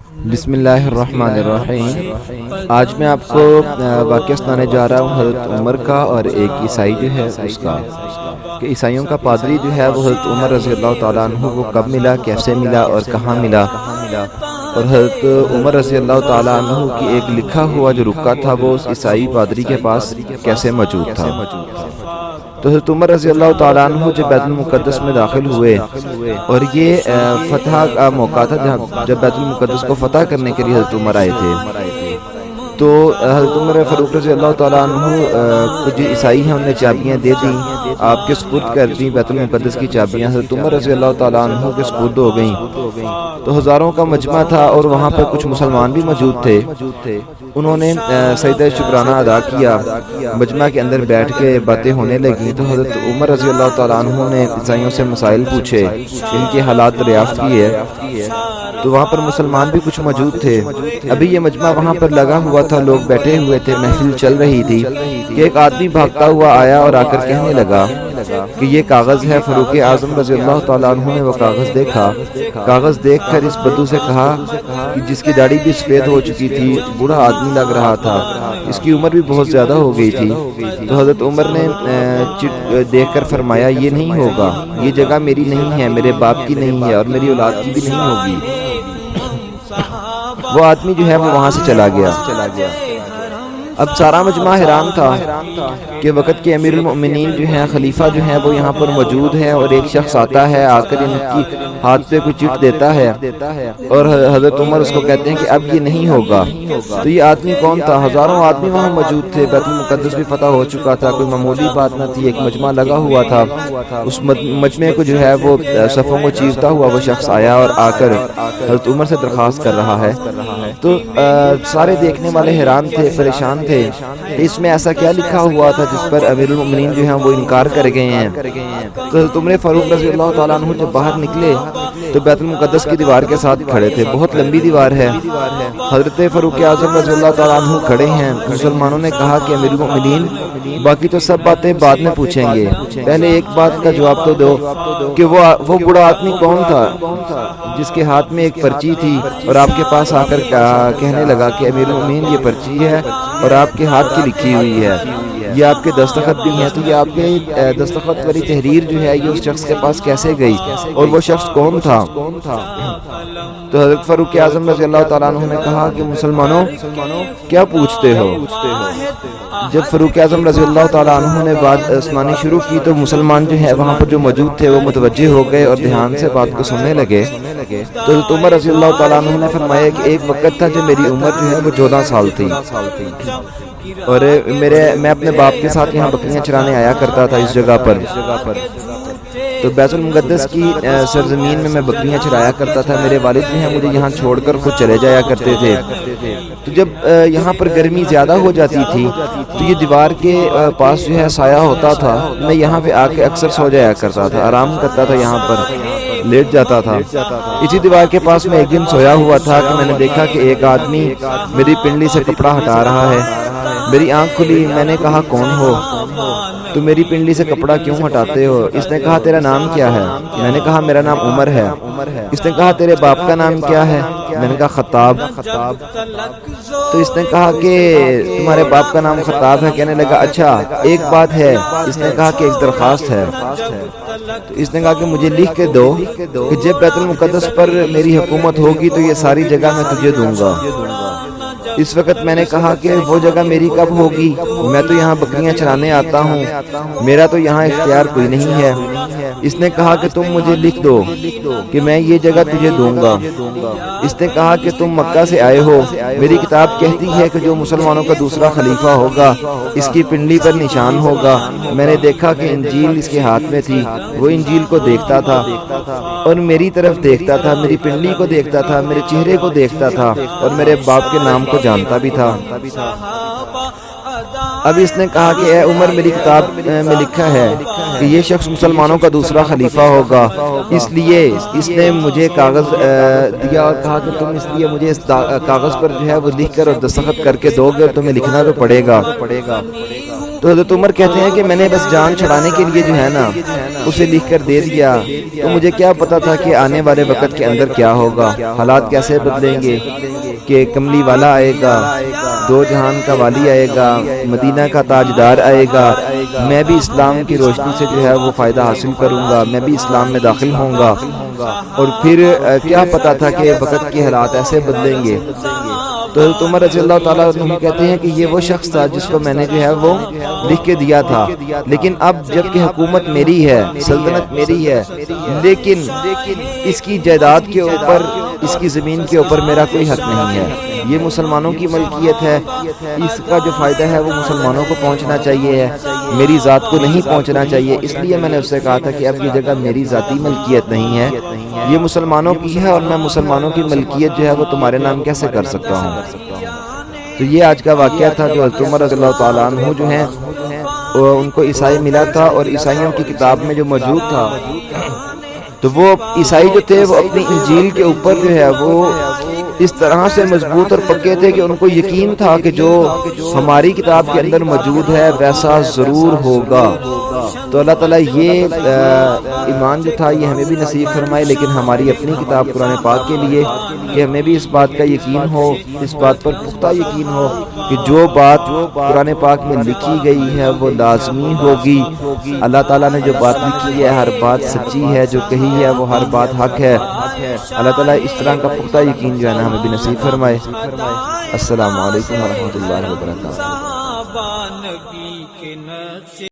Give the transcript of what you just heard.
بسم اللہ الرحمن الرحیم۔ آج میں آپ کو واقعہ سنانے جا رہا ہوں حضرت عمر کا اور ایک عیسائی جو ہے اس کا، کہ عیسائیوں کا پادری جو ہے وہ حضرت عمر رضی اللہ تعالیٰ عنہ کو کب ملا، کیسے ملا اور کہاں ملا، اور حضرت عمر رضی اللہ تعالیٰ عنہ کی ایک لکھا ہوا جو رکا تھا وہ اس عیسائی پادری کے پاس کیسے موجود تھا۔ تو حضرت عمر رضی اللہ تعالیٰ عنہ جب بیت المقدس میں داخل ہوئے، اور یہ فتح کا موقع تھا جب بیت المقدس کو فتح کرنے کے لیے حضرت عمر آئے تھے، تو حضرت عمر فاروق رضی اللہ تعالیٰ عنہ کو جو عیسائی ہیں انہوں نے چابیاں دے دیں، آپ کے سپرد کر دیں بیت المقدس کی چابیاں، حضرت عمر رضی اللہ تعالیٰ عنہ کے سپرد ہو گئیں۔ تو ہزاروں کا مجمع تھا اور وہاں پر کچھ مسلمان بھی موجود تھے، انہوں نے سجدہ شکرانہ ادا کیا، مجمع کے اندر بیٹھ کے باتیں ہونے لگیں۔ تو حضرت عمر رضی اللہ تعالیٰ عنہ نے عیسائیوں سے مسائل پوچھے، ان کے حالات دریافت کیے، تو وہاں پر مسلمان بھی کچھ موجود تھے۔ ابھی یہ مجمع وہاں پر لگا ہوا تھا، لوگ بیٹھے ہوئے تھے، محفل چل رہی تھی کہ ایک آدمی بھاگتا ہوا آیا اور آ کر کہنے لگا کہ یہ کاغذ ہے۔ فاروق اعظم رضی اللہ تعالیٰ عنہ نے وہ کاغذ دیکھا، کاغذ دیکھ کر اس بدو سے کہا کہ جس کی داڑھی بھی سفید ہو چکی تھی، بوڑھا آدمی لگ رہا تھا، اس کی عمر بھی بہت زیادہ ہو گئی تھی۔ تو حضرت عمر نے چٹ دیکھ کر فرمایا یہ نہیں ہوگا، یہ جگہ میری نہیں ہے، میرے باپ کی نہیں ہے اور میری اولاد کی بھی نہیں ہوگی۔ وہ آدمی جو ہے وہ وہاں سے چلا گیا۔ اب سارا مجمع حیران تھا کہ وقت کے امیر المؤمنین جو ہیں، خلیفہ جو ہیں وہ یہاں پر موجود ہیں، اور ایک شخص آتا ہے، آ کر ان کی ہاتھ پہ کوئی چٹ دیتا ہے، اور حضرت عمر اس کو کہتے ہیں کہ اب یہ نہیں ہوگا۔ تو یہ آدمی کون تھا؟ ہزاروں آدمی وہاں موجود تھے، بیت المقدس بھی فتح ہو چکا تھا، کوئی معمولی بات نہ تھی، ایک مجمع لگا ہوا تھا۔ اس مجمع کو جو ہے وہ صفوں کو چیرتا ہوا وہ شخص آیا اور آ کر حضرت عمر سے درخواست کر رہا ہے۔ تو سارے دیکھنے والے حیران تھے، پریشان تھے کہ اس میں ایسا کیا لکھا ہوا تھا جس پر امیر المؤمنین جو ہیں وہ انکار کر گئے ہیں۔ تو حضرت عمر فاروق رضی اللہ تعالیٰ عنہ جب باہر نکلے تو بیت المقدس کی دیوار کے ساتھ کھڑے تھے، بہت لمبی دیوار ہے۔ حضرت فاروق اعظم رضی اللہ تعالیٰ عنہ کھڑے ہیں۔ مسلمانوں نے کہا کہ امیر المؤمنین باقی تو سب باتیں بعد میں پوچھیں گے، پہلے ایک بات کا جواب تو دو کہ وہ بڑا آدمی کون تھا جس کے ہاتھ میں ایک پرچی تھی اور آپ کے پاس آ کر کہنے لگا کہ امیر المؤمنین یہ پرچی ہے اور آپ کے ہاتھ کی لکھی ہوئی ہے، یہ آپ کے دستخط بھی ہیں، تو یہ آپ کے دستخط والی تحریر جو ہے یہ اس شخص کے پاس کیسے گئی اور وہ شخص کون تھا؟ تو حضرت فاروق اعظم رضی اللہ تعالیٰ عنہ نے کہا کہ مسلمانوں کیا پوچھتے ہو؟ جب فاروق اعظم رضی اللہ تعالیٰ عنہ نے بات سنانی شروع کی تو مسلمان جو ہے وہاں پر جو موجود تھے وہ متوجہ ہو گئے اور دھیان سے بات کو سننے لگے۔ تو حضرت عمر رضی اللہ تعالیٰ عنہ نے فرمایا کہ ایک وقت تھا جب میری عمر جو ہے وہ 14 سال تھی، اور میں اپنے باپ کے ساتھ یہاں بکریاں چرانے آیا کرتا تھا اس جگہ پر۔ تو بیت المقدس کی سرزمین میں بکریاں چرایا کرتا تھا، میرے والد جو ہیں مجھے یہاں چھوڑ کر خود چلے جایا کرتے تھے۔ تو جب یہاں پر گرمی زیادہ ہو جاتی تھی تو یہ دیوار کے پاس جو ہے سایہ ہوتا تھا، میں یہاں پہ آ کے اکثر سو جایا کرتا تھا، آرام کرتا تھا، یہاں پر لیٹ جاتا تھا۔ اسی دیوار کے پاس میں ایک دن سویا ہوا تھا کہ میں نے دیکھا کہ ایک آدمی میری پنڈلی سے کپڑا ہٹا رہا ہے۔ میری آنکھ کھلی، میں نے کہا کون ہو؟ تو میری پنڈلی سے کپڑا کیوں ہٹاتے ہو؟ اس نے کہا تیرا نام کیا ہے؟ میں نے کہا میرا نام عمر ہے۔ اس نے کہا تیرے باپ کا نام کیا ہے؟ میں نے کہا خطاب۔ تو اس نے کہا کہ تمہارے باپ کا نام خطاب ہے؟ کہنے لگا اچھا ایک بات ہے۔ اس نے کہا کہ ایک درخواست ہے۔ تو اس نے کہا کہ مجھے لکھ کے دو کہ جب بیت المقدس پر میری حکومت ہوگی تو یہ ساری جگہ میں تجھے دوں گا۔ اس وقت میں نے کہا کہ وہ جگہ میری کب ہوگی؟ میں تو یہاں بکریاں چرانے آتا ہوں، میرا تو یہاں اختیار کوئی نہیں ہے۔ اس نے کہا کہ تم مجھے لکھ دو کہ میں یہ جگہ تجھے دوں گا۔ اس نے کہا کہ تم مکہ سے آئے ہو، میری کتاب کہتی ہے کہ جو مسلمانوں کا دوسرا خلیفہ ہوگا اس کی پنڈلی پر نشان ہوگا۔ میں نے دیکھا کہ انجیل اس کے ہاتھ میں تھی، وہ انجیل کو دیکھتا تھا اور میری طرف دیکھتا تھا، میری پنڈلی کو دیکھتا تھا، میرے چہرے کو دیکھتا تھا اور میرے باپ کے نام کو جانتا بھی تھا۔ اب اس نے کہا کہ اے عمر میری کتاب میں لکھا ہے کہ یہ شخص مسلمانوں کا دوسرا خلیفہ ہوگا، اس لیے اس نے مجھے کاغذ دیا اور کہا کہ تم اس لیے مجھے اس کاغذ پر جو ہے وہ لکھ کر اور دستخط کر کے دو گے اور تمہیں لکھنا تو پڑے گا۔ تو حضرت عمر کہتے ہیں کہ میں نے بس جان چھڑانے کے لیے جو ہے نا اسے لکھ کر دے دیا، تو مجھے کیا پتا تھا کہ آنے والے وقت کے اندر کیا ہوگا، حالات کیسے بدلیں گے، کہ کملی والا آئے گا، دو جہان کا والی آئے گا، مدینہ کا تاجدار آئے گا، میں بھی اسلام کی روشنی سے جو ہے وہ فائدہ حاصل کروں گا، میں بھی اسلام میں داخل ہوں گا، اور پھر کیا پتا تھا کہ وقت کے حالات ایسے بدلیں گے۔ تو حضرت عمر رضی اللہ تعالیٰ عنہ کہتے ہیں کہ یہ وہ شخص تھا جس کو میں نے جو ہے وہ لکھ کے دیا تھا، لیکن اب جب کہ حکومت میری ہے، سلطنت میری ہے، لیکن اس کی جائیداد کے اوپر، اس کی زمین کے اوپر میرا کوئی حق نہیں ہے، یہ مسلمانوں کی ملکیت ہے، اس کا جو فائدہ ہے وہ مسلمانوں کو پہنچنا چاہیے ہے، میری ذات کو نہیں پہنچنا چاہیے۔ اس لیے میں نے اس سے کہا تھا کہ اب یہ جگہ میری ذاتی ملکیت نہیں ہے، یہ مسلمانوں کی ہے، اور میں مسلمانوں کی ملکیت جو ہے وہ تمہارے نام کیسے کر سکتا ہوں۔ تو یہ آج کا واقعہ تھا جو حضرت عمر رضی اللہ تعالیٰ عنہ جو ہیں ان کو عیسائی ملا تھا، اور عیسائیوں کی کتاب میں جو موجود تھا، تو وہ عیسائی جو تھے وہ اپنی انجیل کے اوپر جو ہے وہ اس طرح سے مضبوط اور پکے تھے کہ ان کو یقین تھا کہ جو ہماری کتاب کے اندر موجود ہے ویسا ضرور ہوگا۔ تو اللہ تعالیٰ یہ ایمان جو تھا یہ ہمیں بھی نصیب فرمائے، لیکن ہماری اپنی کتاب قرآن پاک کے لیے کہ ہمیں بھی اس بات کا یقین ہو، اس بات پر پختہ یقین ہو کہ جو بات قرآن پاک میں لکھی گئی ہے وہ لازمی ہوگی۔ اللہ تعالیٰ نے جو بات لکھی ہے ہر بات سچی ہے، جو کہی ہے وہ ہر بات حق ہے۔ اللہ تعالیٰ اس طرح کا پختہ یقین جو ہے نا ہمیں بھی نصیب فرمائے۔ السلام علیکم ورحمۃ اللہ وبرکاتہ۔